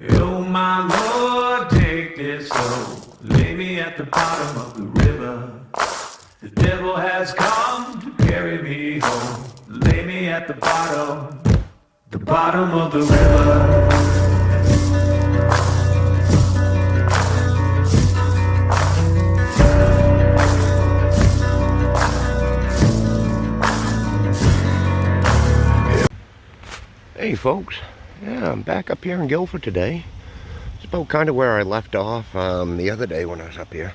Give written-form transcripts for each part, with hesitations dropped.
Oh my Lord, take this soul, lay me at the bottom of the river. The devil has come to carry me home, lay me at the bottom of the river. Hey folks, yeah, I'm back up here in Guilford today. It's about kind of where I left off the other day when I was up here.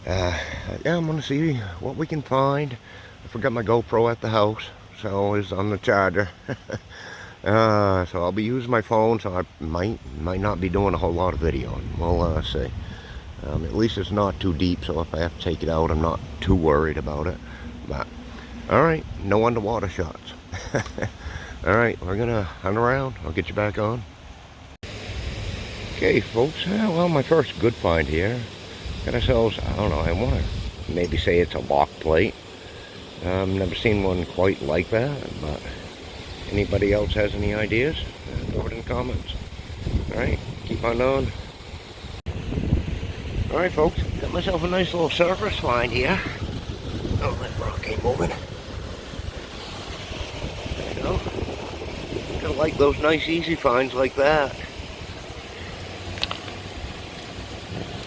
Yeah, I'm going to see what we can find. I forgot my GoPro at the house, so it's on the charger. So I'll be using my phone, so I might not be doing a whole lot of video. We'll see. At least it's not too deep, so if I have to take it out, I'm not too worried about it. But, alright, no underwater shots. Alright, we're gonna hunt around. I'll get you back on. Okay, folks. Well, my first good find here. Got ourselves, I don't know, I want to maybe say it's a lock plate. Never seen one quite like that, but anybody else has any ideas? Throw it in the comments. Alright, keep on. Alright, folks. Got myself a nice little surface find here. Oh, that rock ain't moving. There you go. I like those nice easy finds like that.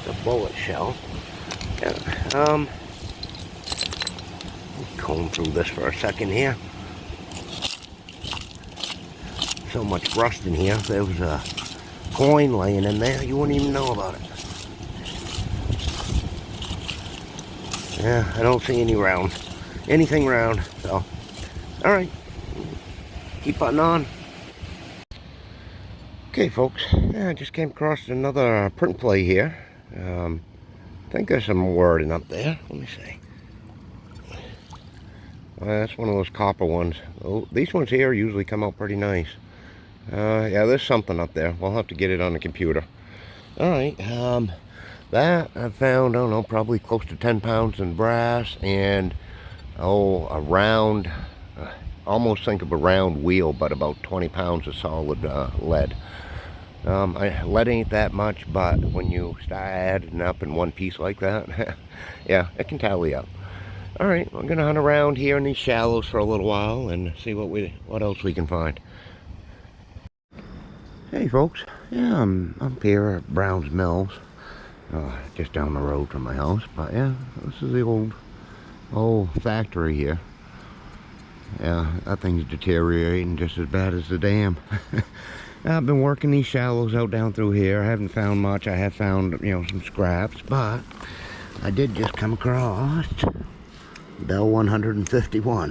The bullet shell. Yeah. Comb through this for a second here. So much rust in here. If there was a coin laying in there, you wouldn't even know about it. Yeah, I don't see anything round. So, all right, keep putting on. Okay, folks, yeah, I just came across another print play here. I think there's some wording up there. Let me see. Well, that's one of those copper ones. Oh, these ones here usually come out pretty nice. Yeah, there's something up there. We'll have to get it on the computer. Alright, that I found, I don't know, probably close to 10 pounds in brass and, a round, almost think of a round wheel, but about 20 pounds of solid lead. Lead ain't that much, but when you start adding up in one piece like that, yeah, it can tally up. Alright, we're gonna hunt around here in these shallows for a little while and see what else we can find. Hey folks, yeah, I'm up here at Brown's Mills, just down the road from my house, but yeah, this is the old factory here. Yeah, that thing's deteriorating just as bad as the dam. I've been working these shallows out down through here. I haven't found much. I have found, some scraps, but I did just come across Bell 151.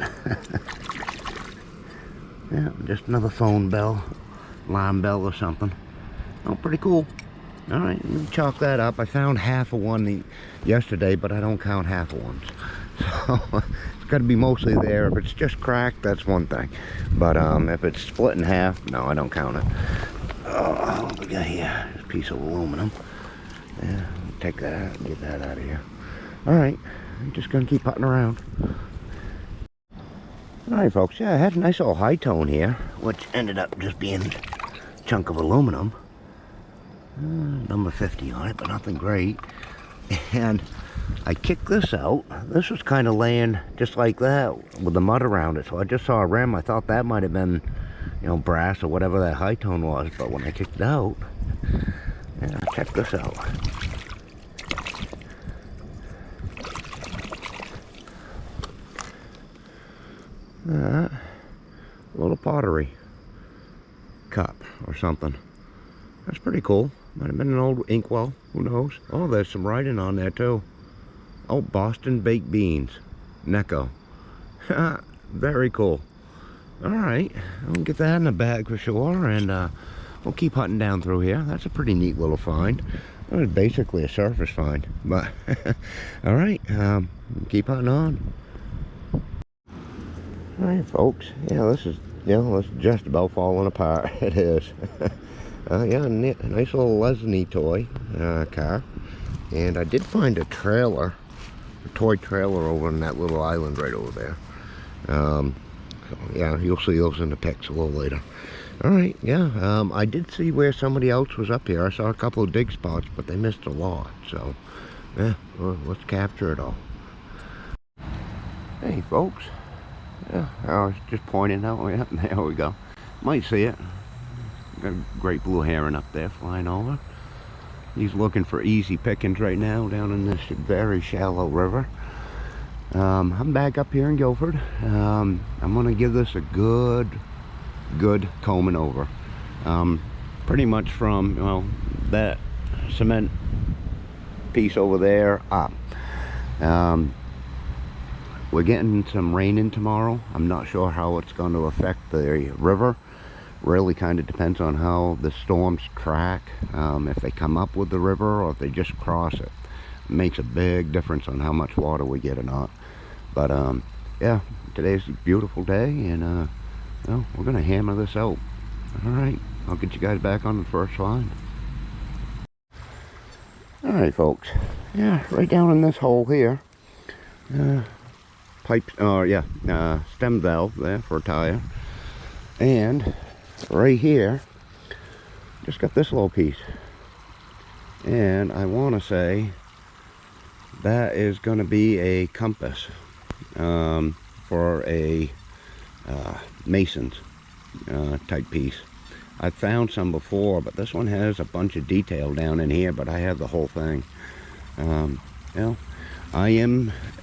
Yeah, just another phone bell, line bell or something. Oh, pretty cool. All right, let me chalk that up. I found half of one yesterday, but I don't count half of ones. So it's got to be mostly there. If it's just cracked, that's one thing. But if it's split in half, no, I don't count it. Oh, what we got here? This piece of aluminum. Yeah, take that out and get that out of here. All right, I'm just gonna keep putting around. All right, folks. Yeah, I had a nice little high tone here, which ended up just being a chunk of aluminum. Number 50 on it, but nothing great. And I kicked this out. This was kind of laying just like that with the mud around it. So I just saw a rim. I thought that might have been, brass or whatever that high tone was. But when I kicked it out, yeah, check this out. A little pottery cup or something. That's pretty cool. Might have been an old inkwell. Who knows? Oh, there's some writing on there too. Oh, Boston baked beans. Necco. Very cool. Alright. I'll get that in the bag for sure. And we'll keep hunting down through here. That's a pretty neat little find. It was basically a surface find. But, alright. Keep hunting on. Alright, folks. Yeah, this is, it's just about falling apart. It is. Yeah, a nice little Lesney toy car. And I did find a trailer, a toy trailer over on that little island right over there. So, yeah, you'll see those in the pics a little later. All right, yeah. I did see where somebody else was up here. I saw a couple of dig spots, but they missed a lot. So, yeah, well, let's capture it all. Hey, folks. Yeah, I was just pointing out. Yeah, there we go. Might see it. Got a great blue heron up there flying over. He's looking for easy pickings right now down in this very shallow river. I'm back up here in Guilford. I'm gonna give this a good combing over. Pretty much from, well, that cement piece over there up. We're getting some rain in tomorrow. I'm not sure how it's going to affect the river. Really kind of depends on how the storms track. If they come up with the river or if they just cross it. It makes a big difference on how much water we get or not. But yeah, today's a beautiful day, and well, we're gonna hammer this out. All right, I'll get you guys back on the first line. All right, folks. Yeah, right down in this hole here. Pipe, stem valve there for a tire. And right here, just got this little piece. And I want to say that is going to be a compass for a mason's type piece. I've found some before, but this one has a bunch of detail down in here, but I have the whole thing. You know,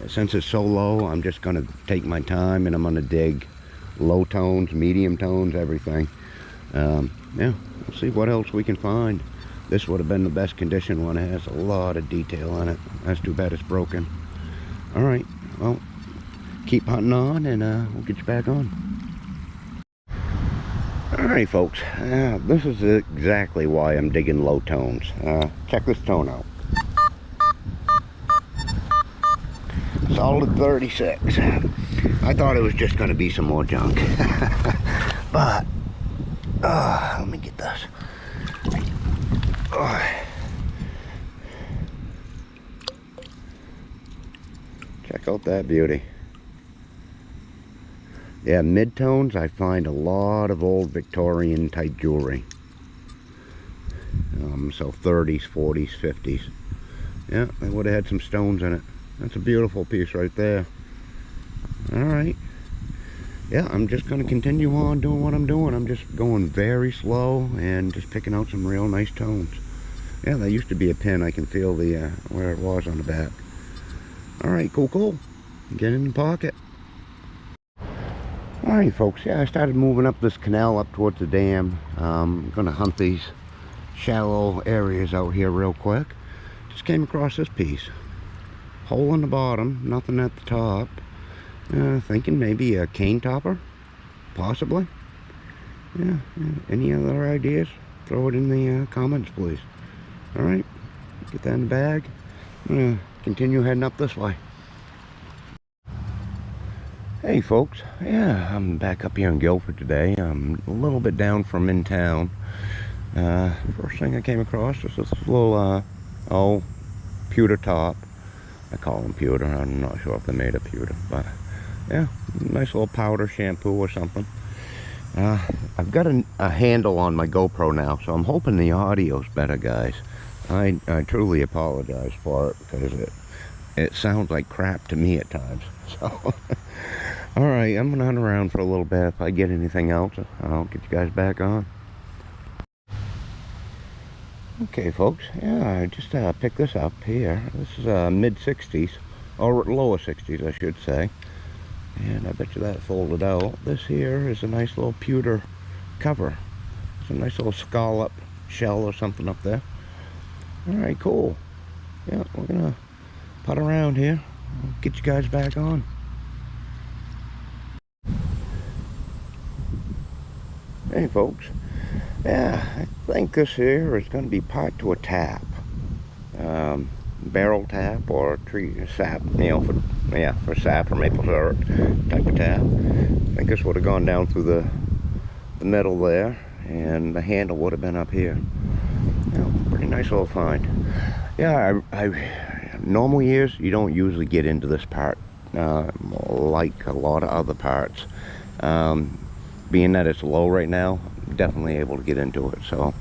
since it's so low, I'm just going to take my time, and I'm going to dig low tones, medium tones, everything. Yeah, we'll see what else we can find. This would have been the best condition one. It has a lot of detail on it. That's too bad it's broken. All right, well, keep hunting on, and we'll get you back on. All right, folks, this is exactly why I'm digging low tones. Check this tone out. Solid 36. I thought it was just going to be some more junk. But, let me get this. Check out that beauty. Yeah, mid-tones, I find a lot of old Victorian type jewelry. So 30s, 40s, 50s. Yeah, they would have had some stones in it. That's a beautiful piece right there. All right. Yeah, I'm just going to continue on doing what I'm doing. I'm just going very slow and just picking out some real nice tones. Yeah, that used to be a pin. I can feel the where it was on the back. All right, cool. Get in the pocket. All right, folks. Yeah, I started moving up this canal up towards the dam. I'm going to hunt these shallow areas out here real quick. Just came across this piece. Hole in the bottom, nothing at the top. Thinking maybe a cane topper, possibly. Yeah, any other ideas? Throw it in the comments, please. All right, get that in the bag. I'm gonna continue heading up this way. Hey, folks. Yeah, I'm back up here in Guilford today. I'm a little bit down from in town. First thing I came across was this little, pewter top. I call them pewter. I'm not sure if they're made of pewter, but yeah, nice little powder shampoo or something. I've got a handle on my GoPro now, so I'm hoping the audio's better, guys. I truly apologize for it, because it sounds like crap to me at times. So, all right, I'm gonna hunt around for a little bit. If I get anything else, I'll get you guys back on. Okay, folks, yeah, I just picked this up here. This is mid-60s, or lower 60s, I should say. And I bet you that folded out. This here is a nice little pewter cover. It's a nice little scallop shell or something up there. All right, cool. Yeah, we're gonna putt around here. I'll get you guys back on. Hey, folks. Yeah, I think this here is going to be part to a tap. Barrel tap or tree sap, for sap or maple syrup type of tap. I think this would have gone down through the middle there, and the handle would have been up here. Pretty nice little find. Yeah, I normal years you don't usually get into this part like a lot of other parts. Being that it's low right now, definitely able to get into it. So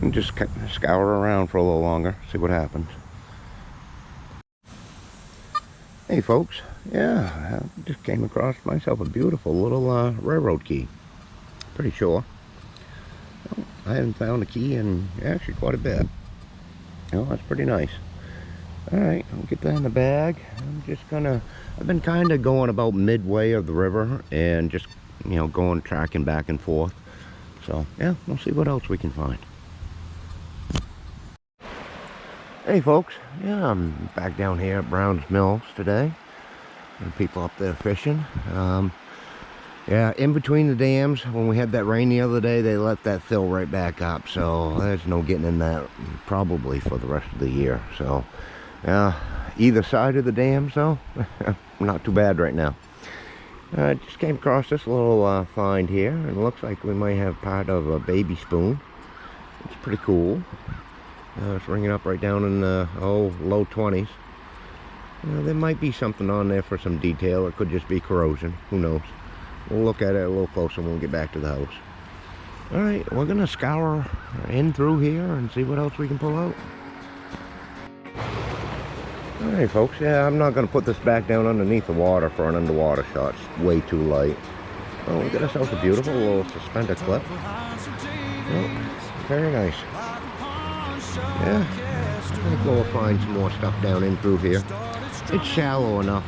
I'm just scour around for a little longer, see what happens. Hey folks, yeah, I just came across myself a beautiful little railroad key. Pretty sure. Well, I haven't found a key in actually quite a bit. Oh, that's pretty nice. Alright, I'll get that in the bag. I've been kind of going about midway of the river and just, going tracking back and forth. So, yeah, we'll see what else we can find. Hey folks, yeah, I'm back down here at Brown's Mills today. And people up there fishing. Yeah, in between the dams, when we had that rain the other day, they let that fill right back up. So there's no getting in that probably for the rest of the year. So, either side of the dams though, not too bad right now. I just came across this little find here, and it looks like we might have part of a baby spoon. It's pretty cool. It's ringing up right down in the low 20s. There might be something on there for some detail. It could just be corrosion. Who knows? We'll look at it a little closer when we get back to the house. Alright, we're going to scour in through here and see what else we can pull out. Alright folks, yeah, I'm not going to put this back down underneath the water for an underwater shot. It's way too light. Oh, we got ourselves a beautiful little suspended clip. Oh, very nice. Yeah, I think we'll find some more stuff down in through here. It's shallow enough.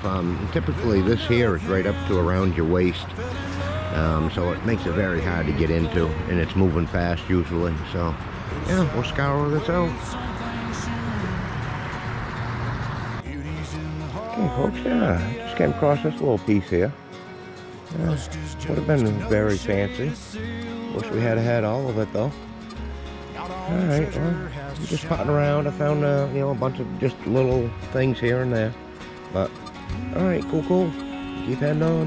Typically this here is right up to around your waist. So it makes it very hard to get into, and it's moving fast usually. So yeah, we'll scour this out. Okay folks, yeah, I just came across this little piece here. Would have been very fancy. Wish we had had all of it though. Alright, well, I'm just potting around. I found a bunch of just little things here and there. But alright, cool. Keep heading on.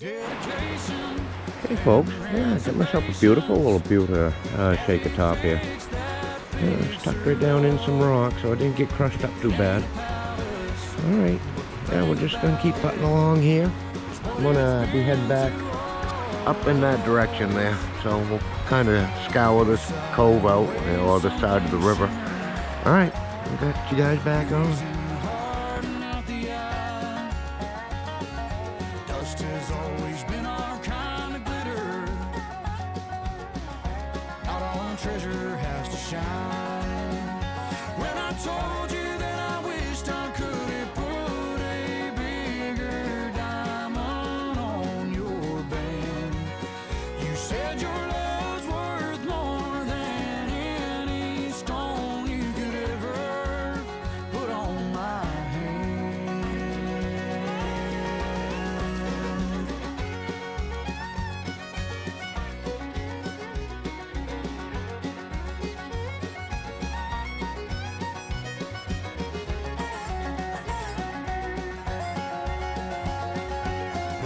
Hey folks, yeah, I got myself a beautiful little pewter shaker top here. Yeah, it's tucked right down in some rocks, so I didn't get crushed up too bad. Alright, yeah, we're just gonna keep putting along here. I'm gonna be heading back up in that direction there, so we'll kind of scour this cove out, or the side of the river. Alright, we got you guys back on. Treasure has to shine. When I told you that I wished I could have put a bigger diamond on your band, you said your love's worth more than any stone you could ever put on my hand.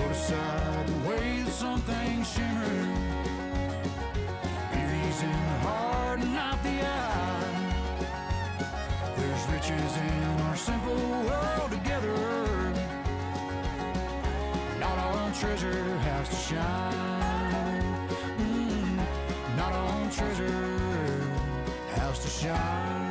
Aside the way that some things shimmer, beauty's in the heart and not the eye. There's riches in our simple world together. Not all treasure has to shine. Not all treasure has to shine.